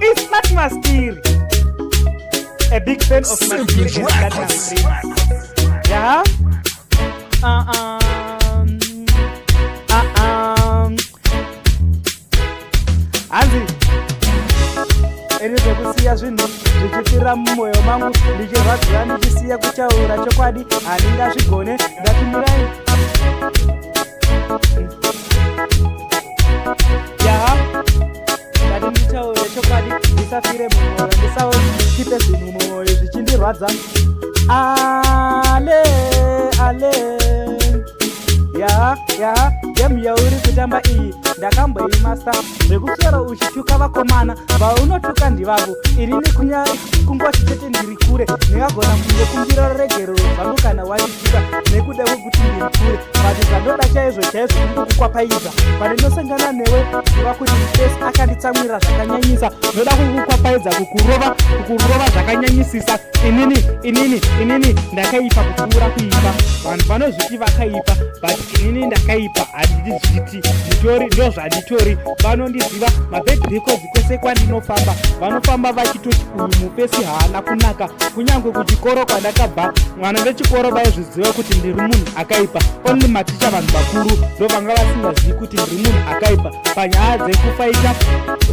It's Platimaskiri, a big fan of Maskiri and Platimaskiri. Yeah. Anzi, enezvekusiya zvinhu zvichifira mumwoyo mangu ndichirwadzira ndichisiya kutaura chokwadi handingazvigone. Ndatimirai yaha ngati nditaure chokwadi ndisafire mumwoyo, ndisakipe zvinhu mumwoyo zvichindirwadza. Ale yaha gemu yauri kutamba iyi ndakamboimasta zvekuswera uchituka vakomana vaunotuka ndivavo. inini kungoti chete ndiri kure ndingagona kungokumbira regerero dzangu kana wachituka nekuda kwekuti ndiri kure, but zvandoda chaizvo kukukwapaidza. pandinosangana newe ndiva kuti mufesi akanditsamwira zvakanyanyisa. ndoda kukukwapaidza, kukurova zvakanyanyisisa. inini ndakaipa kupfuura kuipa. vanhu vanozviti vakaipa, but inini ndakaipa handizviti. ndo zvanditori. vanondiziva mabhedhikozi kwese kwandinofamba, vanofamba vachitoti uyu mufesi haana kunaka. kunyange kuchikoro kwandakabva mwana vechikoro vaizviziva kuti ndiri munhu akaipa. only maticha vanhu vakuru ndo vanga vasingazivi kuti ndiri munhu akaipa. panyaya dzekufaita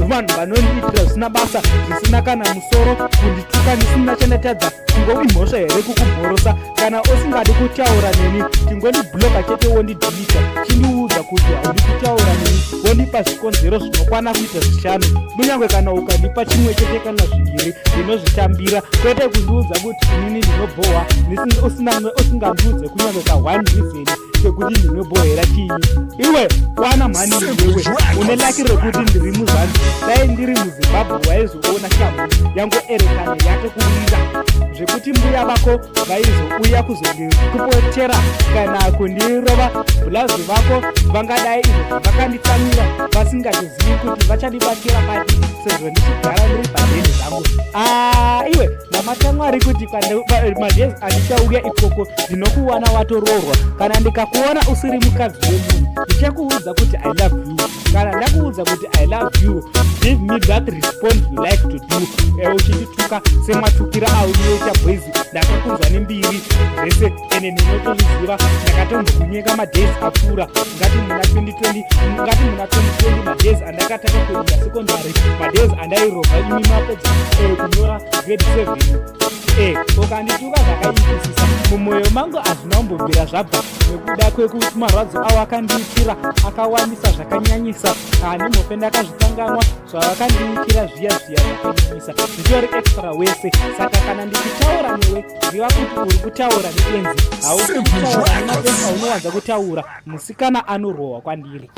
vanhu vanondiitira zvisina basa, zvisina kana musoro, kundituka ndisina chandatadza, kungo imhosva here kukubhorosa. kana usingadi kutaura neni tingondibloka chete wondidhilita. chindiudza kuti haudi kutaura neni, wondipa zvikonzero zvinokwana kuita 5. kunyange kana ukandipa chimwe chete kana 2 ndinozvitambira, kwete kundiudza kuti inini ndinobhohwa usingandiudze kunyange ka1 reason kekuti ndinobohera chii. iwe wana mhani iwewe une laki rekuti ndiri muzanzi. dai ndiri muzimbabwe waizoona shamhu yangoerekana yake kurira zvekuti mbuya vako vaizouya kuzondikupotera kana kundirova. bhulazi vako vangadai izvo vakanditsamira vasingatozivi kuti vachandibatira pati sezvo ndichigara ndiri padheni dzangu. iwe ndamatamwari kuti madhezi andichauya ikoko ndinokuwana watoroorwa. kana ndikakuona usiri mukadzi wemunhu ndichakuudza kuti I love you. kana ndakuudza kuti I love you, give me that response you like to do. uchindituka sematukira aunioita boys. ndakakunzwa nembiri zvese ene ndinotozviziva. ndakatombokunyeka madhezi apfuura. ngati muna 2020 madhezi andakataka kuenda sekondari, madhezi andairova imi mapedza kunyora grade 7. ukandituka zvakaipisisa mumwoyo mangu hazvina kumbobvira zvabva, nekuda kwekuti marwadzo avo akandiitira akawandisa zvakanyanyisa. handimhope ndakazvikanganwa zvavakandiitira zviya zvakanyanyisa, zvitori extra wese. saka kana ndichitaura newe ziva kuti uri kutaura nebenzi, hausi kutaura nemabenzi aunowanza kutaura musikana anorohwa kwandiri.